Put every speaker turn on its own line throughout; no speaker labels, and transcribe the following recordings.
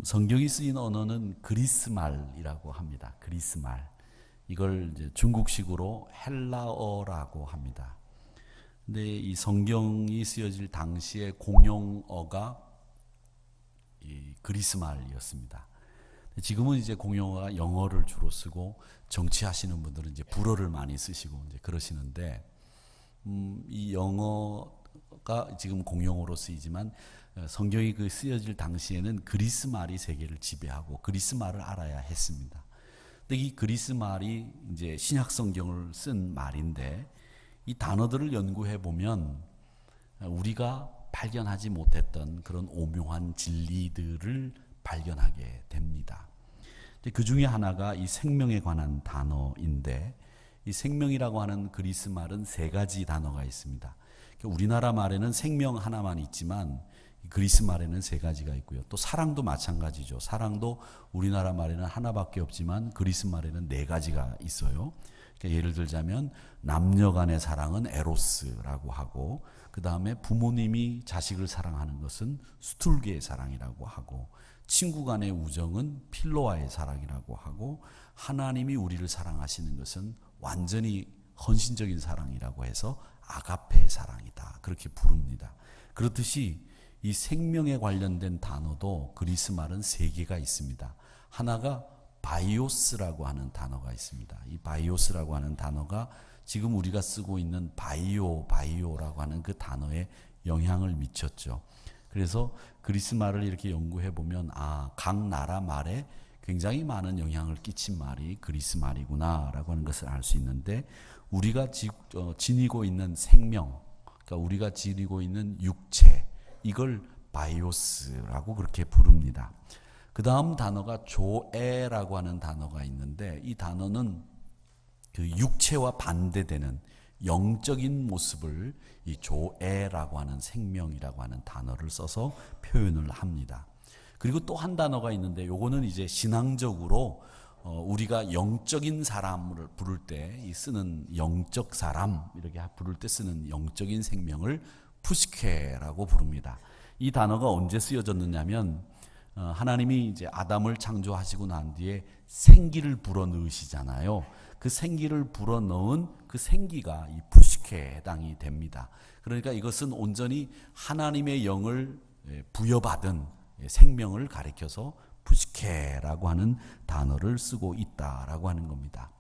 성경이 쓰인 언어는 그리스말이라고 합니다. 그리스말. 이걸 이제 중국식으로 헬라어라고 합니다. 근데 이 성경이 쓰여질 당시의 공용어가 이 그리스말이었습니다. 지금은 이제 공용어가 영어를 주로 쓰고 정치하시는 분들은 이제 불어를 많이 쓰시고 이제 그러시는데, 이 영어가 지금 공용어로 쓰이지만 성경이 그 쓰여질 당시에는 그리스 말이 세계를 지배하고 그리스 말을 알아야 했습니다. 근데 이 그리스 말이 이제 신약 성경을 쓴 말인데, 이 단어들을 연구해 보면 우리가 발견하지 못했던 그런 오묘한 진리들을 발견하게 됩니다. 그 중에 하나가 이 생명에 관한 단어인데, 이 생명이라고 하는 그리스 말은 세 가지 단어가 있습니다. 우리나라 말에는 생명 하나만 있지만 그리스 말에는 세 가지가 있고요. 또 사랑도 마찬가지죠. 사랑도 우리나라 말에는 하나밖에 없지만 그리스 말에는 네 가지가 있어요. 그러니까 예를 들자면 남녀 간의 사랑은 에로스라고 하고, 그 다음에 부모님이 자식을 사랑하는 것은 스툴게의 사랑이라고 하고, 친구 간의 우정은 필로아의 사랑이라고 하고, 하나님이 우리를 사랑하시는 것은 완전히 헌신적인 사랑이라고 해서 아가페의 사랑이다, 그렇게 부릅니다. 그렇듯이 이 생명에 관련된 단어도 그리스 말은 세 개가 있습니다. 하나가 바이오스라고 하는 단어가 있습니다. 이 바이오스라고 하는 단어가 지금 우리가 쓰고 있는 바이오라고 하는 그 단어에 영향을 미쳤죠. 그래서 그리스 말을 이렇게 연구해 보면 각 나라 말에 굉장히 많은 영향을 끼친 말이 그리스 말이구나라고 하는 것을 알 수 있는데, 우리가 지니고 있는 생명, 그러니까 우리가 지니고 있는 육체, 이걸 바이오스라고 그렇게 부릅니다. 그 다음 단어가 조에라고 하는 단어가 있는데, 이 단어는 그 육체와 반대되는 영적인 모습을 이 조에라고 하는 생명이라고 하는 단어를 써서 표현을 합니다. 그리고 또 한 단어가 있는데, 요거는 이제 신앙적으로 우리가 영적인 사람을 부를 때 쓰는 영적 사람, 이렇게 부를 때 쓰는 영적인 생명을 푸시케라고 부릅니다. 이 단어가 언제 쓰여졌느냐면, 하나님이 이제 아담을 창조하시고 난 뒤에 생기를 불어넣으시잖아요. 그 생기를 불어넣은 그 생기가 이 푸시케에 해당이 됩니다. 그러니까 이것은 온전히 하나님의 영을 부여받은 생명을 가리켜서 푸시케라고 하는 단어를 쓰고 있다라고 하는 겁니다.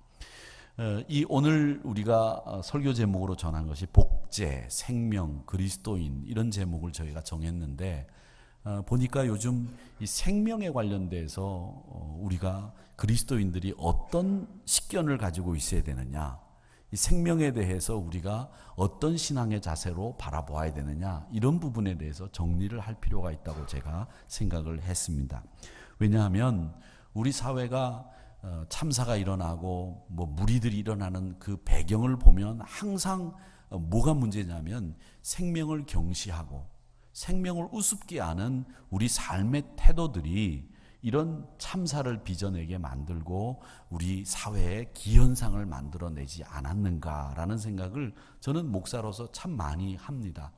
이 오늘 우리가 설교 제목으로 전한 것이 복제, 생명, 그리스도인, 이런 제목을 저희가 정했는데, 보니까 요즘 이 생명에 관련돼서 우리가 그리스도인들이 어떤 식견을 가지고 있어야 되느냐, 이 생명에 대해서 우리가 어떤 신앙의 자세로 바라보아야 되느냐, 이런 부분에 대해서 정리를 할 필요가 있다고 제가 생각을 했습니다. 왜냐하면 우리 사회가 참사가 일어나고 무리들이 일어나는 그 배경을 보면 항상 뭐가 문제냐면, 생명을 경시하고 생명을 우습게 하는 우리 삶의 태도들이 이런 참사를 빚어내게 만들고 우리 사회에 기현상을 만들어내지 않았는가라는 생각을 저는 목사로서 참 많이 합니다.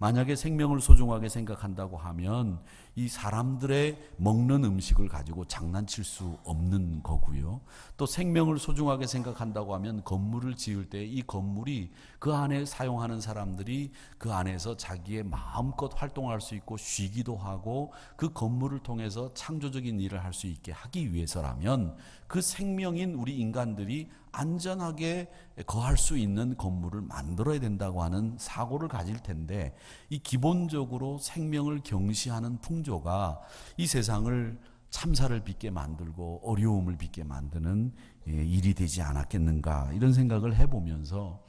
만약에 생명을 소중하게 생각한다고 하면 이 사람들의 먹는 음식을 가지고 장난칠 수 없는 거고요. 또 생명을 소중하게 생각한다고 하면 건물을 지을 때 이 건물이 그 안에 사용하는 사람들이 그 안에서 자기의 마음껏 활동할 수 있고 쉬기도 하고 그 건물을 통해서 창조적인 일을 할 수 있게 하기 위해서라면 그 생명인 우리 인간들이 안전하게 거할 수 있는 건물을 만들어야 된다고 하는 사고를 가질 텐데, 이 기본적으로 생명을 경시하는 풍조가 이 세상을 참사를 빚게 만들고 어려움을 빚게 만드는 일이 되지 않았겠는가, 이런 생각을 해보면서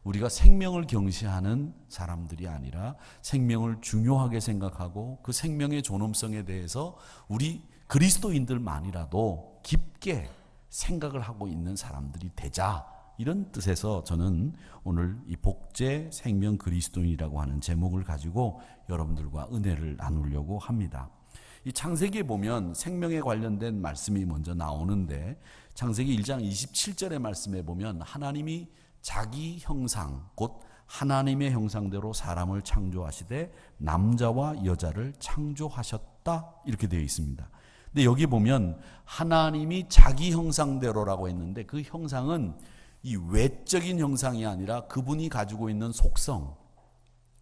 우리가 생명을 경시하는 사람들이 아니라 생명을 중요하게 생각하고 그 생명의 존엄성에 대해서 우리 그리스도인들만이라도 깊게 생각을 하고 있는 사람들이 되자, 이런 뜻에서 저는 오늘 이 복제 생명 그리스도인이라고 하는 제목을 가지고 여러분들과 은혜를 나누려고 합니다. 이 창세기에 보면 생명에 관련된 말씀이 먼저 나오는데, 창세기 1장 27절의 말씀에 보면 하나님이 자기 형상, 곧 하나님의 형상대로 사람을 창조하시되 남자와 여자를 창조하셨다 이렇게 되어 있습니다. 근데 여기 보면 하나님이 자기 형상대로라고 했는데 그 형상은 이 외적인 형상이 아니라 그분이 가지고 있는 속성,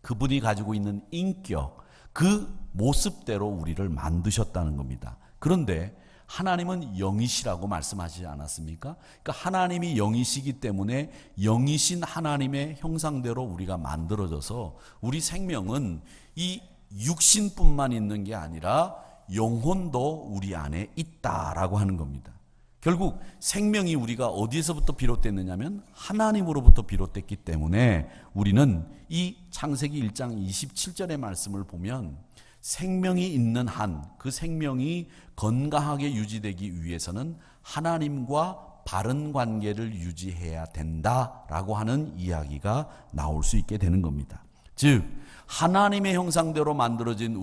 그분이 가지고 있는 인격, 그 모습대로 우리를 만드셨다는 겁니다. 그런데 하나님은 영이시라고 말씀하시지 않았습니까? 그러니까 하나님이 영이시기 때문에 영이신 하나님의 형상대로 우리가 만들어져서 우리 생명은 이 육신뿐만 있는 게 아니라 영혼도 우리 안에 있다라고 하는 겁니다. 결국 생명이 우리가 어디에서부터 비롯됐느냐면 하나님으로부터 비롯됐기 때문에 우리는 이 창세기 1장 27절의 말씀을 보면 생명이 있는 한 그 생명이 건강하게 유지되기 위해서는 하나님과 바른 관계를 유지해야 된다라고 하는 이야기가 나올 수 있게 되는 겁니다. 즉 하나님의 형상대로 만들어진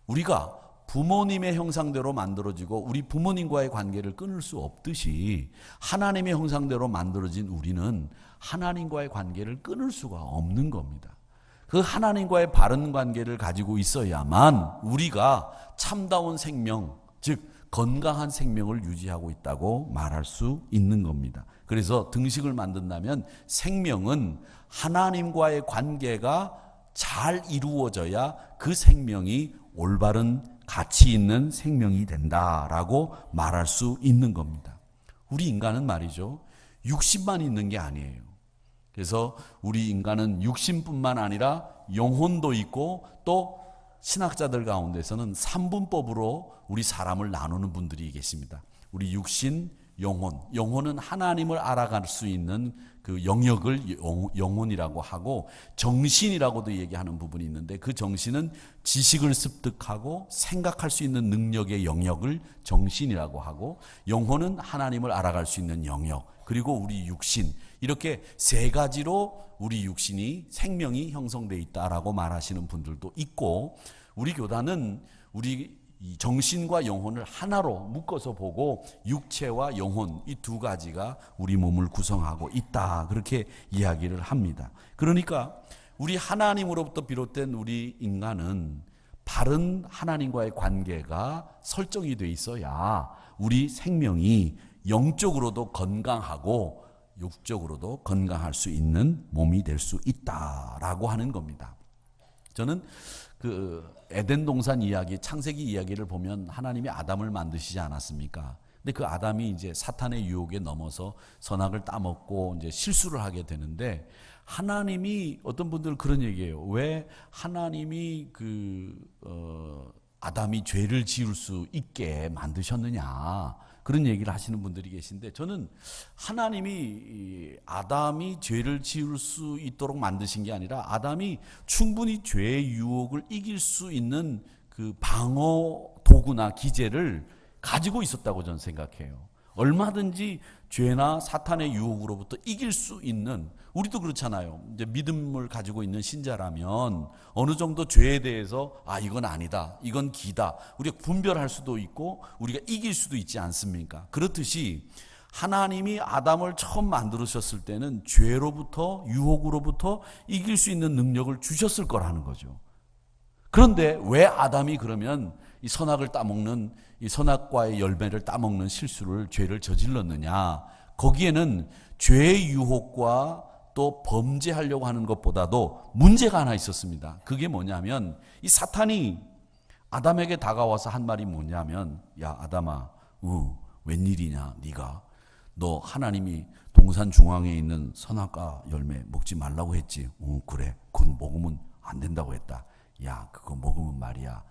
우리가 부모님의 형상대로 만들어지고 우리 부모님과의 관계를 끊을 수 없듯이 하나님의 형상대로 만들어진 우리는 하나님과의 관계를 끊을 수가 없는 겁니다. 그 하나님과의 바른 관계를 가지고 있어야만 우리가 참다운 생명, 즉 건강한 생명을 유지하고 있다고 말할 수 있는 겁니다. 그래서 등식을 만든다면 생명은 하나님과의 관계가 잘 이루어져야 그 생명이 올바른 가치 있는 생명이 된다라고 말할 수 있는 겁니다. 우리 인간은 말이죠, 육신만 있는 게 아니에요. 그래서 우리 인간은 육신뿐만 아니라 영혼도 있고 또 신학자들 가운데서는 삼분법으로 우리 사람을 나누는 분들이 계십니다. 우리 육신, 영혼은 하나님을 알아갈 수 있는 그 영역을 영혼이라고 하고 정신이라고도 얘기하는 부분이 있는데 그 정신은 지식을 습득하고 생각할 수 있는 능력의 영역을 정신이라고 하고 영혼은 하나님을 알아갈 수 있는 영역 그리고 우리 육신 이렇게 세 가지로 우리 육신이 생명이 형성되어 있다라고 말하시는 분들도 있고 우리 교단은 우리 이 정신과 영혼을 하나로 묶어서 보고 육체와 영혼 이 두 가지가 우리 몸을 구성하고 있다 그렇게 이야기를 합니다. 그러니까 우리 하나님으로부터 비롯된 우리 인간은 바른 하나님과의 관계가 설정이 돼 있어야 우리 생명이 영적으로도 건강하고 육적으로도 건강할 수 있는 몸이 될 수 있다라고 하는 겁니다. 저는 그 에덴 동산 이야기, 창세기 이야기를 보면 하나님이 아담을 만드시지 않았습니까? 근데 그 아담이 이제 사탄의 유혹에 넘어서 선악을 따먹고 이제 실수를 하게 되는데 하나님이 어떤 분들은 그런 얘기해요. 왜 하나님이 아담이 죄를 지을 수 있게 만드셨느냐? 그런 얘기를 하시는 분들이 계신데 저는 하나님이 아담이 죄를 지을 수 있도록 만드신 게 아니라 아담이 충분히 죄의 유혹을 이길 수 있는 그 방어 도구나 기제를 가지고 있었다고 저는 생각해요. 얼마든지 죄나 사탄의 유혹으로부터 이길 수 있는 우리도 그렇잖아요. 이제 믿음을 가지고 있는 신자라면 어느 정도 죄에 대해서 이건 아니다, 이건 기다 우리가 분별할 수도 있고 우리가 이길 수도 있지 않습니까? 그렇듯이 하나님이 아담을 처음 만들으셨을 때는 죄로부터 유혹으로부터 이길 수 있는 능력을 주셨을 거라는 거죠. 그런데 왜 아담이 그러면 이 선악을 따먹는 이 선악과의 열매를 따먹는 실수를 죄를 저질렀느냐? 거기에는 죄의 유혹과 또 범죄하려고 하는 것보다도 문제가 하나 있었습니다. 그게 뭐냐면 이 사탄이 아담에게 다가와서 한 말이 뭐냐면 야 아담아 웬일이냐 네가 너 하나님이 동산 중앙에 있는 선악과 열매 먹지 말라고 했지. 그래 그건 먹으면 안 된다고 했다. 야 그거 먹으면 말이야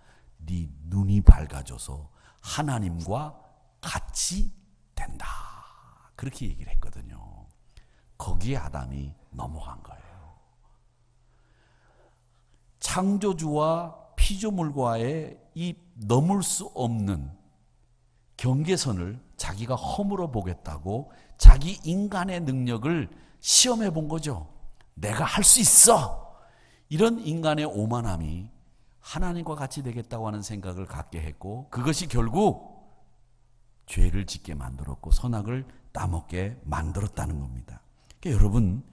네 눈이 밝아져서 하나님과 같이 된다. 그렇게 얘기를 했거든요. 거기에 아담이 넘어간 거예요. 창조주와 피조물과의 이 넘을 수 없는 경계선을 자기가 허물어 보겠다고 자기 인간의 능력을 시험해 본 거죠. 내가 할 수 있어. 이런 인간의 오만함이 하나님과 같이 되겠다고 하는 생각을 갖게 했고 그것이 결국 죄를 짓게 만들었고 선악을 따먹게 만들었다는 겁니다. 그러니까 여러분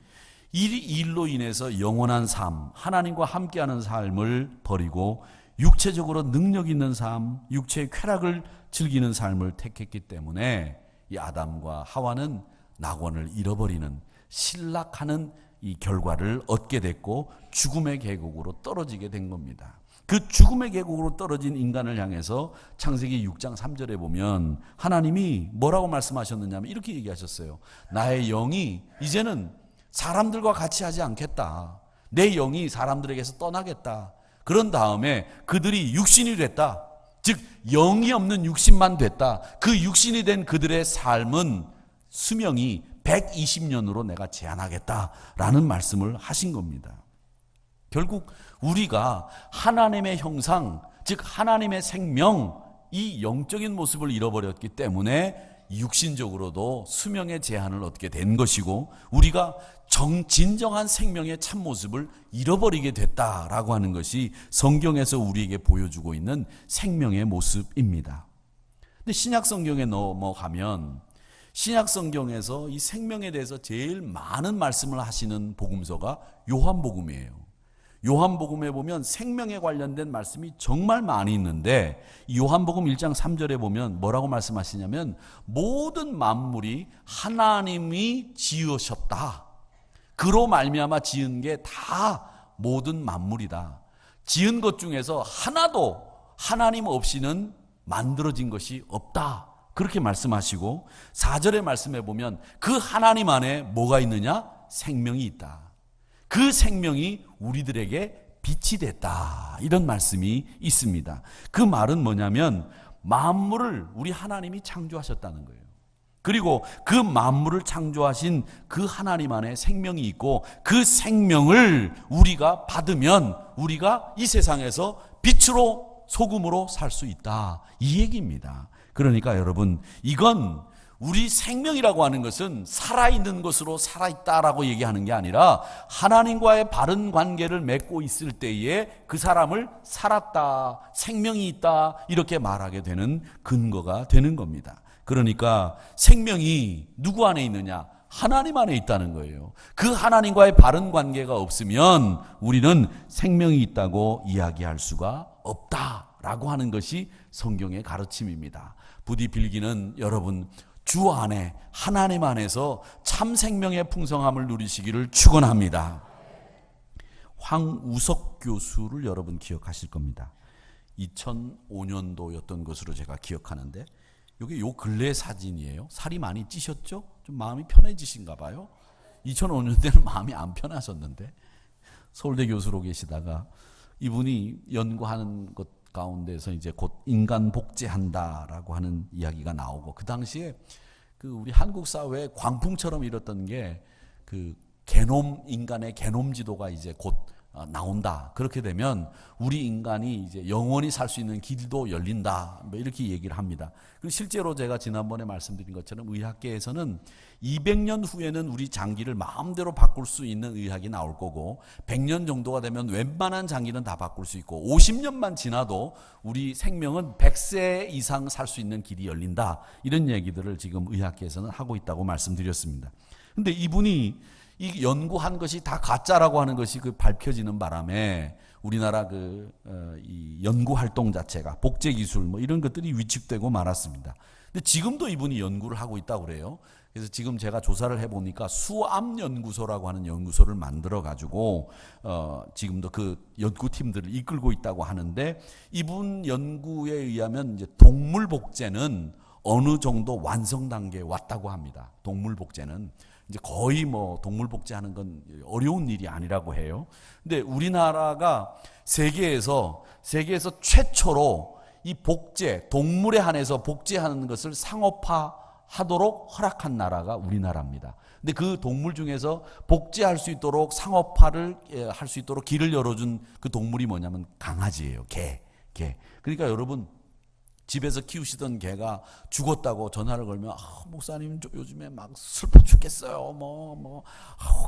이 일로 인해서 영원한 삶, 하나님과 함께하는 삶을 버리고 육체적으로 능력 있는 삶, 육체의 쾌락을 즐기는 삶을 택했기 때문에 이 아담과 하와는 낙원을 잃어버리는 실락하는 이 결과를 얻게 됐고 죽음의 계곡으로 떨어지게 된 겁니다. 그 죽음의 계곡으로 떨어진 인간을 향해서 창세기 6장 3절에 보면 하나님이 뭐라고 말씀하셨느냐면 이렇게 얘기하셨어요. 나의 영이 이제는 사람들과 같이 하지 않겠다. 내 영이 사람들에게서 떠나겠다. 그런 다음에 그들이 육신이 됐다. 즉 영이 없는 육신만 됐다. 그 육신이 된 그들의 삶은 수명이 120년으로 내가 제한하겠다라는 말씀을 하신 겁니다. 결국 우리가 하나님의 형상, 즉 하나님의 생명, 이 영적인 모습을 잃어버렸기 때문에 육신적으로도 수명의 제한을 얻게 된 것이고 우리가 진정한 생명의 참모습을 잃어버리게 됐다라고 하는 것이 성경에서 우리에게 보여주고 있는 생명의 모습입니다. 근데 신약 성경에 넘어가면 신약 성경에서 이 생명에 대해서 제일 많은 말씀을 하시는 복음서가 요한복음이에요. 요한복음에 보면 생명에 관련된 말씀이 정말 많이 있는데 요한복음 1장 3절에 보면 뭐라고 말씀하시냐면 모든 만물이 하나님이 지으셨다. 그로 말미암아 지은 게 다 모든 만물이다. 지은 것 중에서 하나도 하나님 없이는 만들어진 것이 없다. 그렇게 말씀하시고 4절의 말씀에 보면 그 하나님 안에 뭐가 있느냐? 생명이 있다. 그 생명이 우리들에게 빛이 됐다. 이런 말씀이 있습니다. 그 말은 뭐냐면 만물을 우리 하나님이 창조하셨다는 거예요. 그리고 그 만물을 창조하신 그 하나님 안에 생명이 있고 그 생명을 우리가 받으면 우리가 이 세상에서 빛으로 소금으로 살 수 있다. 이 얘기입니다. 그러니까 여러분 이건 우리 생명이라고 하는 것은 살아있는 것으로 살아있다라고 얘기하는 게 아니라 하나님과의 바른 관계를 맺고 있을 때에 그 사람을 살았다, 생명이 있다 이렇게 말하게 되는 근거가 되는 겁니다. 그러니까 생명이 누구 안에 있느냐? 하나님 안에 있다는 거예요. 그 하나님과의 바른 관계가 없으면 우리는 생명이 있다고 이야기할 수가 없다라고 하는 것이 성경의 가르침입니다. 부디 빌기는 여러분 주 안에 하나님 안에서 참 생명의 풍성함을 누리시기를 축원합니다. 황우석 교수를 여러분 기억하실 겁니다. 2005년도였던 것으로 제가 기억하는데 이게 요 근래 사진이에요. 살이 많이 찌셨죠? 좀 마음이 편해지신가 봐요. 2005년대는 마음이 안 편하셨는데 서울대 교수로 계시다가 이분이 연구하는 것 가운데서 이제 곧 인간 복제한다라고 하는 이야기가 나오고 그 당시에 그 우리 한국 사회에 광풍처럼 일었던 게 그 인간의 게놈 지도가 이제 곧 나온다. 그렇게 되면 우리 인간이 이제 영원히 살 수 있는 길도 열린다. 뭐 이렇게 얘기를 합니다. 그리고 실제로 제가 지난번에 말씀드린 것처럼 의학계에서는 200년 후에는 우리 장기를 마음대로 바꿀 수 있는 의학이 나올 거고 100년 정도가 되면 웬만한 장기는 다 바꿀 수 있고 50년만 지나도 우리 생명은 100세 이상 살 수 있는 길이 열린다. 이런 얘기들을 지금 의학계에서는 하고 있다고 말씀드렸습니다. 근데 이분이 이 연구한 것이 다 가짜라고 하는 것이 그 밝혀지는 바람에 우리나라 이 연구 활동 자체가 복제 기술 뭐 이런 것들이 위축되고 말았습니다. 근데 지금도 이분이 연구를 하고 있다고 그래요. 그래서 지금 제가 조사를 해보니까 수암연구소라고 하는 연구소를 만들어 가지고 지금도 그 연구팀들을 이끌고 있다고 하는데 이분 연구에 의하면 이제 동물 복제는 어느 정도 완성 단계에 왔다고 합니다. 동물 복제는 이제 거의 뭐 동물 복제하는 건 어려운 일이 아니라고 해요. 근데 우리나라가 세계에서 최초로 이 복제, 동물에 한해서 복제하는 것을 상업화하도록 허락한 나라가 우리나라입니다. 근데 그 동물 중에서 복제할 수 있도록 상업화를 할 수 있도록 길을 열어준 그 동물이 뭐냐면 강아지예요. 개. 그러니까 여러분 집에서 키우시던 개가 죽었다고 전화를 걸면 목사님 요즘에 막 슬퍼 죽겠어요.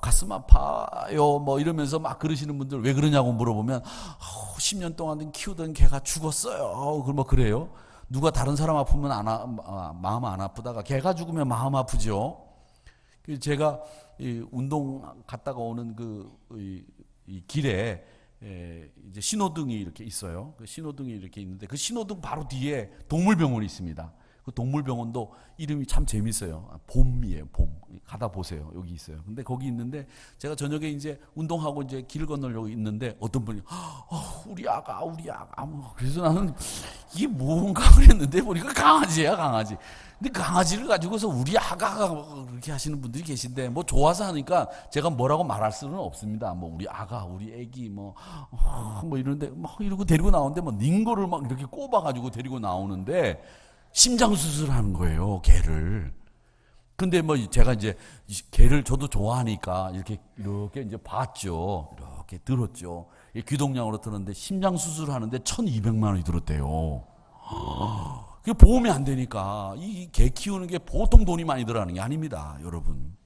가슴 아파요. 뭐 이러면서 막 그러시는 분들 왜 그러냐고 물어보면 10년 동안 키우던 개가 죽었어요. 뭐 그래요. 누가 다른 사람 아프면 마음 안 아프다가 개가 죽으면 마음 아프죠. 제가 이 운동 갔다가 오는 이 길에 이제 신호등이 이렇게 있어요. 그 신호등이 이렇게 있는데 그 신호등 바로 뒤에 동물병원이 있습니다. 그 동물병원도 이름이 참 재밌어요. 봄이에요, 봄. 가다 보세요. 여기 있어요. 근데 거기 있는데 제가 저녁에 이제 운동하고 이제 길 건너려고 있는데 어떤 분이 우리 아가. 그래서 나는 이게 뭔가 그랬는데 보니까 강아지야, 강아지. 근데 강아지를 가지고서 우리 아가가 그렇게 하시는 분들이 계신데 뭐 좋아서 하니까 제가 뭐라고 말할 수는 없습니다. 뭐 우리 아가, 우리 애기 뭐 이러는데 막 이러고 데리고 나오는데 뭐 닝거를 막 이렇게 꼽아가지고 데리고 나오는데 심장 수술하는 거예요, 개를. 근데 뭐 제가 이제 개를 저도 좋아하니까 이렇게 이제 봤죠. 이렇게 들었죠. 귀동량으로 들었는데 심장 수술하는데 1,200만 원이 들었대요. 그게 보험이 안 되니까 이 개 키우는 게 보통 돈이 많이 들어가는 게 아닙니다, 여러분.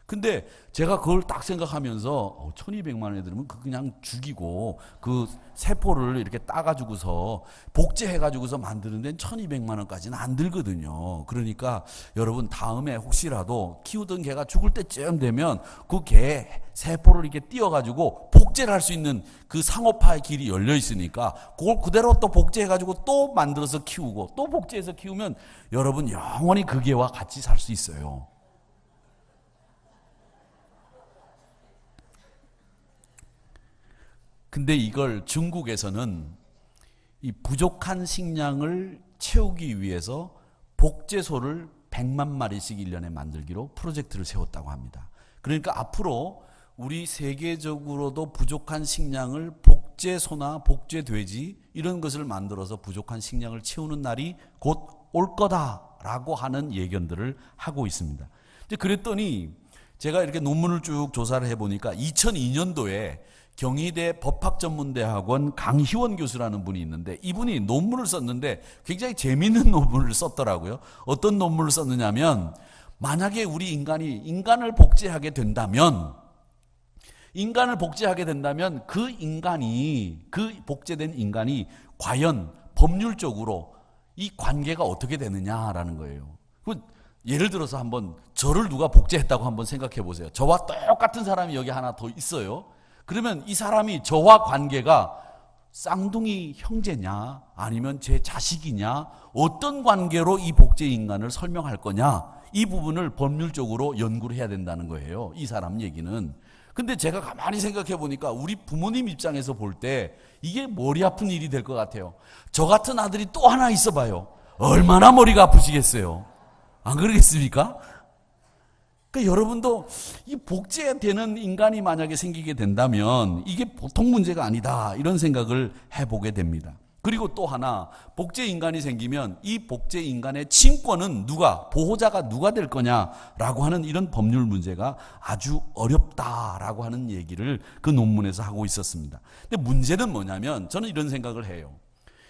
근데 제가 그걸 딱 생각하면서 1,200만 원이 들으면 그냥 죽이고 그 세포를 이렇게 따가지고서 복제해가지고서 만드는 데는 1,200만 원까지는 안 들거든요. 그러니까 여러분 다음에 혹시라도 키우던 개가 죽을 때쯤 되면 그 개 세포를 이렇게 띄워가지고 복제를 할 수 있는 그 상업화의 길이 열려 있으니까 그걸 그대로 또 복제해가지고 또 만들어서 키우고 또 복제해서 키우면 여러분 영원히 그 개와 같이 살 수 있어요. 근데 이걸 중국에서는 이 부족한 식량을 채우기 위해서 복제소를 100만 마리씩 1년에 만들기로 프로젝트를 세웠다고 합니다. 그러니까 앞으로 우리 세계적으로도 부족한 식량을 복제소나 복제돼지 이런 것을 만들어서 부족한 식량을 채우는 날이 곧 올 거다라고 하는 예견들을 하고 있습니다. 그랬더니 제가 이렇게 논문을 쭉 조사를 해보니까 2002년도에 경희대 법학전문대학원 강희원 교수라는 분이 있는데 이분이 논문을 썼는데 굉장히 재미있는 논문을 썼더라고요. 어떤 논문을 썼느냐면 만약에 우리 인간을 복제하게 된다면 그 복제된 인간이 과연 법률적으로 이 관계가 어떻게 되느냐라는 거예요. 예를 들어서 한번 저를 누가 복제했다고 한번 생각해 보세요. 저와 똑같은 사람이 여기 하나 더 있어요. 그러면 이 사람이 저와 관계가 쌍둥이 형제냐 아니면 제 자식이냐 어떤 관계로 이 복제 인간을 설명할 거냐 이 부분을 법률적으로 연구를 해야 된다는 거예요. 이 사람 얘기는. 근데 제가 가만히 생각해 보니까 우리 부모님 입장에서 볼 때 이게 머리 아픈 일이 될 것 같아요. 저 같은 아들이 또 하나 있어 봐요. 얼마나 머리가 아프시겠어요. 안 그러겠습니까? 그러니까 여러분도 이 복제되는 인간이 만약에 생기게 된다면 이게 보통 문제가 아니다 이런 생각을 해보게 됩니다. 그리고 또 하나 복제 인간이 생기면 이 복제 인간의 친권은 보호자가 누가 될 거냐라고 하는 이런 법률 문제가 아주 어렵다라고 하는 얘기를 그 논문에서 하고 있었습니다. 근데 문제는 뭐냐면 저는 이런 생각을 해요.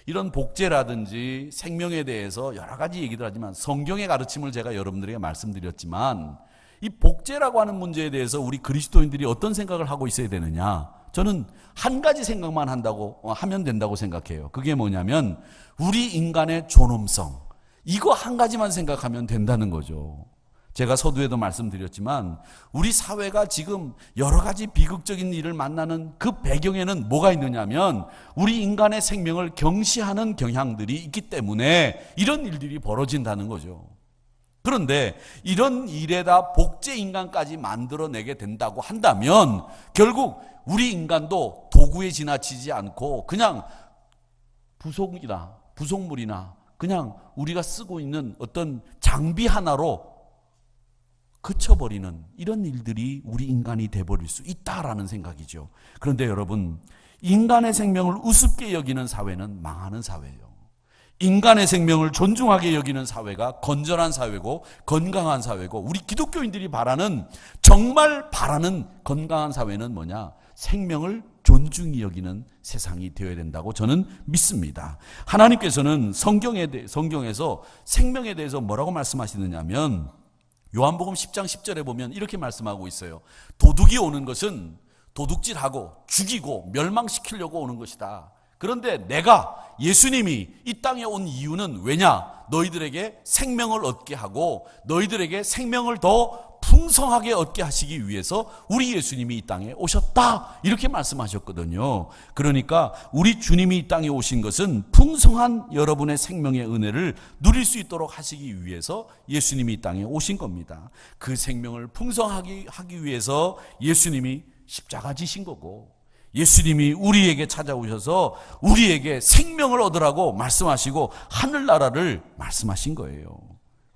이런 복제라든지 생명에 대해서 여러 가지 얘기들 하지만 성경의 가르침을 제가 여러분들에게 말씀드렸지만 이 복제라고 하는 문제에 대해서 우리 그리스도인들이 어떤 생각을 하고 있어야 되느냐? 저는 한 가지 생각만 하면 된다고 생각해요. 그게 뭐냐면 우리 인간의 존엄성. 이거 한 가지만 생각하면 된다는 거죠. 제가 서두에도 말씀드렸지만 우리 사회가 지금 여러 가지 비극적인 일을 만나는 그 배경에는 뭐가 있느냐면 우리 인간의 생명을 경시하는 경향들이 있기 때문에 이런 일들이 벌어진다는 거죠. 그런데 이런 일에다 복제 인간까지 만들어내게 된다고 한다면 결국 우리 인간도 도구에 지나치지 않고 그냥 부속물이나 그냥 우리가 쓰고 있는 어떤 장비 하나로 그쳐버리는 이런 일들이 우리 인간이 돼버릴 수 있다라는 생각이죠. 그런데 여러분, 인간의 생명을 우습게 여기는 사회는 망하는 사회예요. 인간의 생명을 존중하게 여기는 사회가 건전한 사회고 건강한 사회고 우리 기독교인들이 정말 바라는 건강한 사회는 뭐냐? 생명을 존중히 여기는 세상이 되어야 된다고 저는 믿습니다. 하나님께서는 성경에서 생명에 대해서 뭐라고 말씀하시느냐면 요한복음 10장 10절에 보면 이렇게 말씀하고 있어요. 도둑이 오는 것은 도둑질하고 죽이고 멸망시키려고 오는 것이다. 그런데 예수님이 이 땅에 온 이유는 왜냐? 너희들에게 생명을 얻게 하고 너희들에게 생명을 더 풍성하게 얻게 하시기 위해서 우리 예수님이 이 땅에 오셨다, 이렇게 말씀하셨거든요. 그러니까 우리 주님이 이 땅에 오신 것은 풍성한 여러분의 생명의 은혜를 누릴 수 있도록 하시기 위해서 예수님이 이 땅에 오신 겁니다. 그 생명을 풍성하게 하기 위해서 예수님이 십자가 지신 거고, 예수님이 우리에게 찾아오셔서 우리에게 생명을 얻으라고 말씀하시고 하늘나라를 말씀하신 거예요.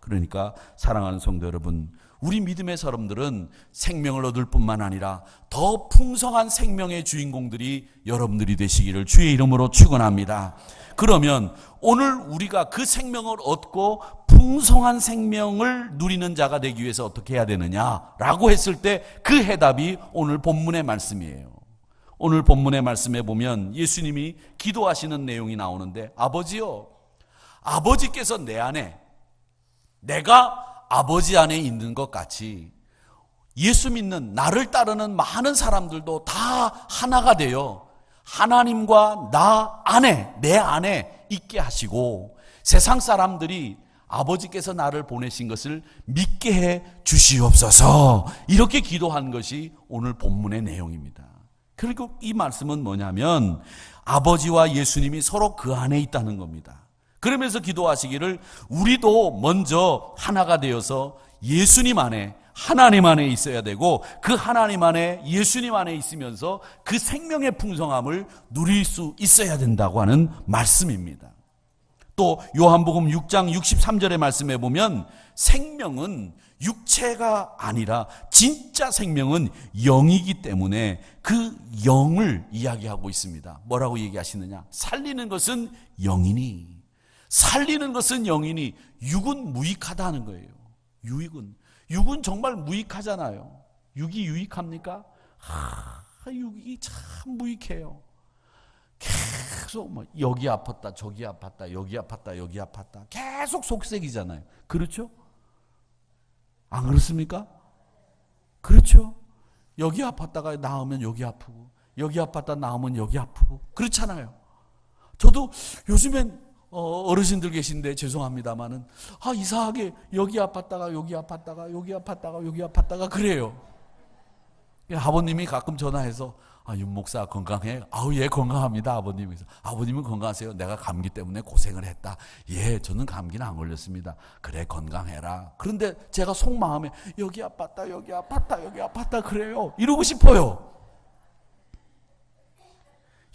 그러니까 사랑하는 성도 여러분, 우리 믿음의 사람들은 생명을 얻을 뿐만 아니라 더 풍성한 생명의 주인공들이 여러분들이 되시기를 주의 이름으로 축원합니다. 그러면 오늘 우리가 그 생명을 얻고 풍성한 생명을 누리는 자가 되기 위해서 어떻게 해야 되느냐라고 했을 때 그 해답이 오늘 본문의 말씀이에요. 오늘 본문의 말씀에 보면 예수님이 기도하시는 내용이 나오는데, 아버지요, 아버지께서 내 안에, 내가 아버지 안에 있는 것 같이 예수 믿는 나를 따르는 많은 사람들도 다 하나가 되어 하나님과 나 안에, 내 안에 있게 하시고 세상 사람들이 아버지께서 나를 보내신 것을 믿게 해 주시옵소서, 이렇게 기도한 것이 오늘 본문의 내용입니다. 그리고 이 말씀은 뭐냐면 아버지와 예수님이 서로 그 안에 있다는 겁니다. 그러면서 기도하시기를 우리도 먼저 하나가 되어서 예수님 안에, 하나님 안에 있어야 되고 그 하나님 안에, 예수님 안에 있으면서 그 생명의 풍성함을 누릴 수 있어야 된다고 하는 말씀입니다. 또 요한복음 6장 63절의 말씀에 보면 생명은 육체가 아니라 진짜 생명은 영이기 때문에 그 영을 이야기하고 있습니다. 뭐라고 얘기하시느냐? 살리는 것은 영이니, 살리는 것은 영이니 육은 무익하다는 거예요. 육은 정말 무익하잖아요. 육이 유익합니까? 육이 참 무익해요. 계속 뭐 여기 아팠다 저기 아팠다 여기 아팠다 여기 아팠다 계속 속색이잖아요. 그렇죠? 안 그렇습니까? 그렇죠? 여기 아팠다가 나으면 여기 아프고 여기 아팠다 나으면 여기 아프고 그렇잖아요. 저도 요즘엔 어르신들 계신데 죄송합니다만은 이상하게 여기 아팠다가 여기 아팠다가 여기 아팠다가 여기 아팠다가 그래요. 아버님이 가끔 전화해서 윤 목사 건강해? 예, 건강합니다, 아버님. 아버님은 건강하세요? 내가 감기 때문에 고생을 했다. 예, 저는 감기는 안 걸렸습니다. 그래, 건강해라. 그런데 제가 속마음에 여기 아팠다, 여기 아팠다, 여기 아팠다 그래요. 이러고 싶어요.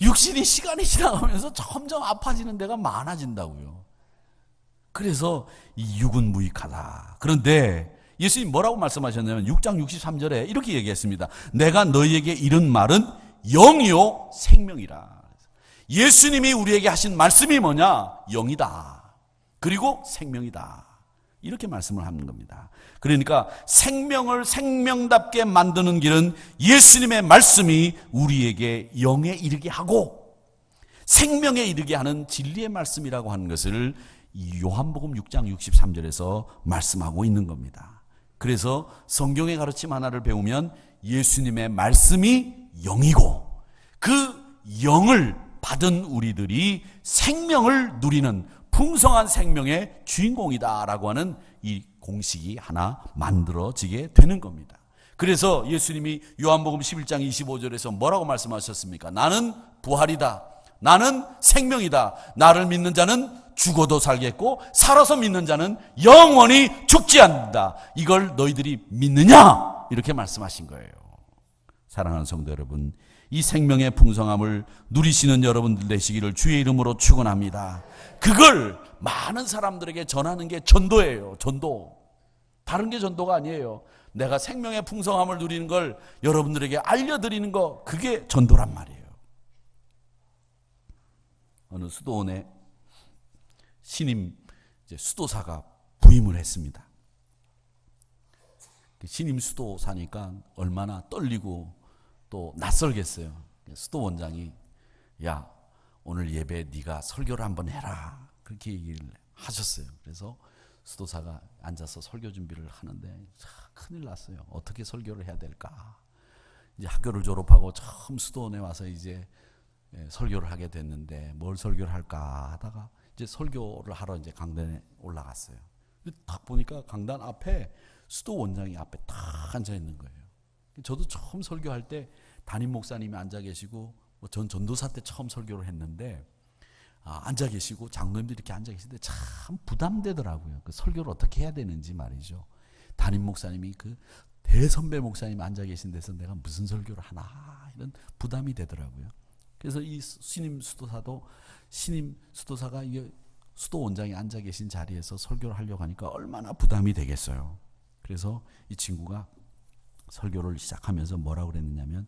육신이 시간이 지나가면서 점점 아파지는 데가 많아진다고요. 그래서 이 육은 무익하다. 그런데 예수님 뭐라고 말씀하셨냐면 6장 63절에 이렇게 얘기했습니다. 내가 너희에게 이른 말은 영이요 생명이라. 예수님이 우리에게 하신 말씀이 뭐냐? 영이다. 그리고 생명이다. 이렇게 말씀을 하는 겁니다. 그러니까 생명을 생명답게 만드는 길은 예수님의 말씀이 우리에게 영에 이르게 하고 생명에 이르게 하는 진리의 말씀이라고 하는 것을 이 요한복음 6장 63절에서 말씀하고 있는 겁니다. 그래서 성경의 가르침 하나를 배우면 예수님의 말씀이 영이고 그 영을 받은 우리들이 생명을 누리는 풍성한 생명의 주인공이다라고 하는 이 공식이 하나 만들어지게 되는 겁니다. 그래서 예수님이 요한복음 11장 25절에서 뭐라고 말씀하셨습니까? 나는 부활이다. 나는 생명이다. 나를 믿는 자는 죽어도 살겠고 살아서 믿는 자는 영원히 죽지 않는다. 이걸 너희들이 믿느냐? 이렇게 말씀하신 거예요. 사랑하는 성도 여러분, 이 생명의 풍성함을 누리시는 여러분들 되시기를 주의 이름으로 축원합니다. 그걸 많은 사람들에게 전하는 게 전도예요. 전도. 다른 게 전도가 아니에요. 내가 생명의 풍성함을 누리는 걸 여러분들에게 알려드리는 거, 그게 전도란 말이에요. 어느 수도원에 신임 수도사가 부임을 했습니다. 신임 수도사니까 얼마나 떨리고 또 낯설겠어요. 수도원장이 야, 오늘 예배 네가 설교를 한번 해라, 그렇게 얘기를 하셨어요. 그래서 수도사가 앉아서 설교 준비를 하는데 큰일 났어요. 어떻게 설교를 해야 될까? 이제 학교를 졸업하고 처음 수도원에 와서 이제 설교를 하게 됐는데 뭘 설교를 할까 하다가 이제 설교를 하러 이제 강단에 올라갔어요. 딱 보니까 강단 앞에 수도 원장이 앞에 딱 앉아 있는 거예요. 저도 처음 설교할 때 담임 목사님이 앉아 계시고 전 전도사 때 처음 설교를 했는데 앉아 계시고 장로님들이 이렇게 앉아 계시는데 참 부담되더라고요. 그 설교를 어떻게 해야 되는지 말이죠. 담임 목사님이 그 대선배 목사님이 앉아 계신 데서 내가 무슨 설교를 하나 이런 부담이 되더라고요. 그래서 이 신임 수도사가 이게 수도 원장이 앉아 계신 자리에서 설교를 하려고 하니까 얼마나 부담이 되겠어요. 그래서 이 친구가 설교를 시작하면서 뭐라고 그랬느냐면,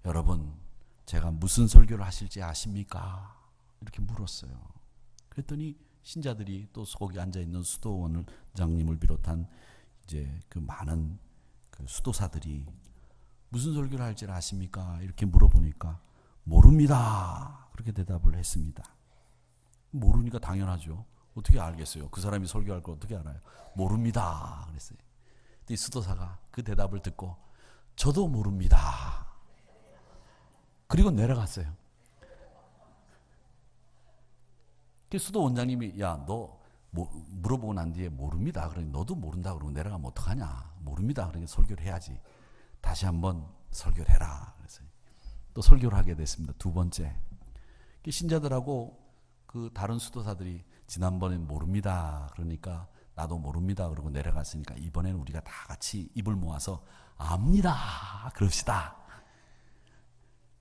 여러분 제가 무슨 설교를 하실지 아십니까? 이렇게 물었어요. 그랬더니 신자들이 또 거기 앉아 있는 수도 원장님을 비롯한 이제 그 많은 그 수도사들이 무슨 설교를 할지 아십니까? 이렇게 물어보니까 모릅니다. 그렇게 대답을 했습니다. 모르니까 당연하죠. 어떻게 알겠어요? 그 사람이 설교할 걸 어떻게 알아요? 모릅니다. 그랬어요. 이 수도사가 그 대답을 듣고 저도 모릅니다. 그리고 내려갔어요. 수도 원장님이 야, 너 물어보고 난 뒤에 모릅니다. 그러니 너도 모른다 그러고 내려가면 어떡하냐. 모릅니다. 그러니까 설교를 해야지. 다시 한번 설교를 해라. 그래서 또 설교를 하게 됐습니다. 두 번째. 신자들하고 그 다른 수도사들이 지난번엔 모릅니다. 그러니까 나도 모릅니다. 그러고 내려갔으니까 이번에는 우리가 다 같이 입을 모아서 압니다. 그럽시다.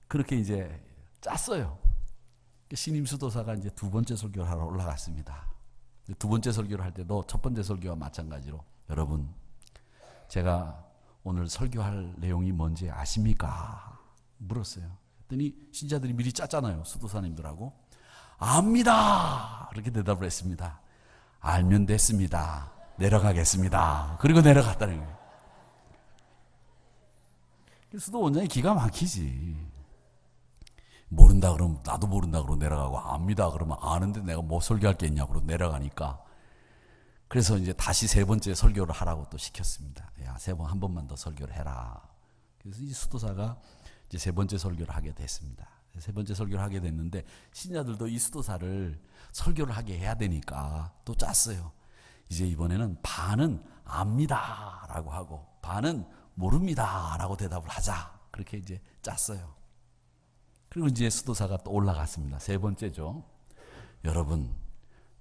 그렇게 이제 짰어요. 신임 수도사가 이제 두 번째 설교를 하러 올라갔습니다. 두 번째 설교를 할 때도 첫 번째 설교와 마찬가지로 여러분 제가 오늘 설교할 내용이 뭔지 아십니까? 물었어요. 그랬더니 신자들이 미리 짰잖아요. 수도사님들하고. 압니다. 이렇게 대답을 했습니다. 알면 됐습니다. 내려가겠습니다. 그리고 내려갔다는 거예요. 수도 원장이 기가 막히지. 모른다 그러면 나도 모른다 그러고 내려가고, 압니다 그러면 아는데 내가 뭐 설교할 게 있냐고 그러고 내려가니까, 그래서 이제 다시 세 번째 설교를 하라고 또 시켰습니다. 야, 한 번만 더 설교를 해라. 그래서 이 수도사가 이제 세 번째 설교를 하게 됐습니다. 세 번째 설교를 하게 됐는데 신자들도 이 수도사를 설교를 하게 해야 되니까 또 짰어요. 이제 이번에는 반은 압니다라고 하고 반은 모릅니다라고 대답을 하자. 그렇게 이제 짰어요. 그리고 이제 수도사가 또 올라갔습니다. 세 번째죠. 여러분,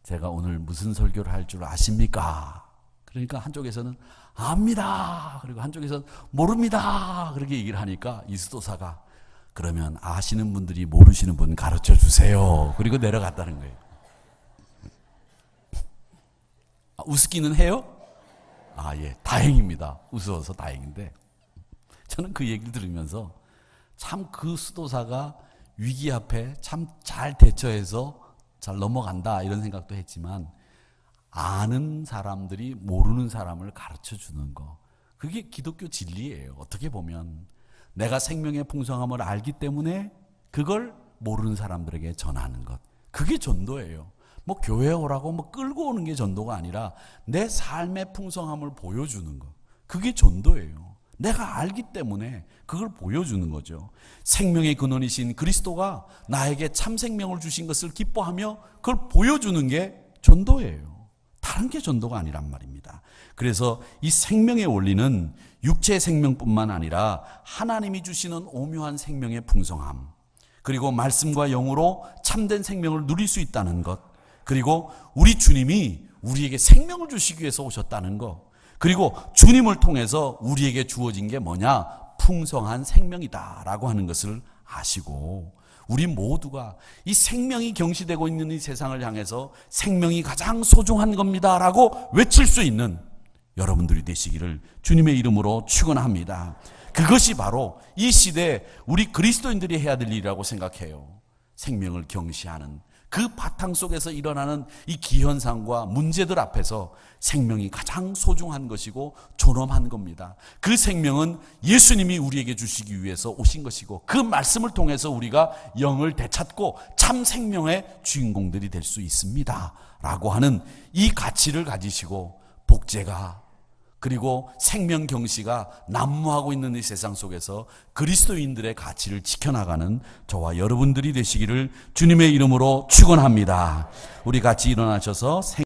제가 오늘 무슨 설교를 할 줄 아십니까? 그러니까 한쪽에서는 압니다. 그리고 한쪽에서는 모릅니다. 그렇게 얘기를 하니까 이 수도사가 그러면 아시는 분들이 모르시는 분 가르쳐 주세요. 그리고 내려갔다는 거예요. 웃기는 해요? 예, 다행입니다. 웃어서 다행인데 저는 그 얘기를 들으면서 참 그 수도사가 위기 앞에 참 잘 대처해서 잘 넘어간다 이런 생각도 했지만, 아는 사람들이 모르는 사람을 가르쳐 주는 거, 그게 기독교 진리예요. 어떻게 보면 내가 생명의 풍성함을 알기 때문에 그걸 모르는 사람들에게 전하는 것, 그게 전도예요. 뭐 교회 오라고 뭐 끌고 오는 게 전도가 아니라 내 삶의 풍성함을 보여주는 것, 그게 전도예요. 내가 알기 때문에 그걸 보여주는 거죠. 생명의 근원이신 그리스도가 나에게 참 생명을 주신 것을 기뻐하며 그걸 보여주는 게 전도예요. 다른 게 전도가 아니란 말입니다. 그래서 이 생명의 원리는 육체의 생명뿐만 아니라 하나님이 주시는 오묘한 생명의 풍성함, 그리고 말씀과 영으로 참된 생명을 누릴 수 있다는 것, 그리고 우리 주님이 우리에게 생명을 주시기 위해서 오셨다는 것, 그리고 주님을 통해서 우리에게 주어진 게 뭐냐? 풍성한 생명이다라고 하는 것을 아시고, 우리 모두가 이 생명이 경시되고 있는 이 세상을 향해서 생명이 가장 소중한 겁니다라고 외칠 수 있는 여러분들이 되시기를 주님의 이름으로 축원합니다. 그것이 바로 이 시대 우리 그리스도인들이 해야 될 일이라고 생각해요. 생명을 경시하는 그 바탕 속에서 일어나는 이 기현상과 문제들 앞에서 생명이 가장 소중한 것이고 존엄한 겁니다. 그 생명은 예수님이 우리에게 주시기 위해서 오신 것이고, 그 말씀을 통해서 우리가 영을 되찾고 참 생명의 주인공들이 될 수 있습니다 라고 하는 이 가치를 가지시고, 복제가 그리고 생명 경시가 난무하고 있는 이 세상 속에서 그리스도인들의 가치를 지켜나가는 저와 여러분들이 되시기를 주님의 이름으로 축원합니다. 우리 같이 일어나셔서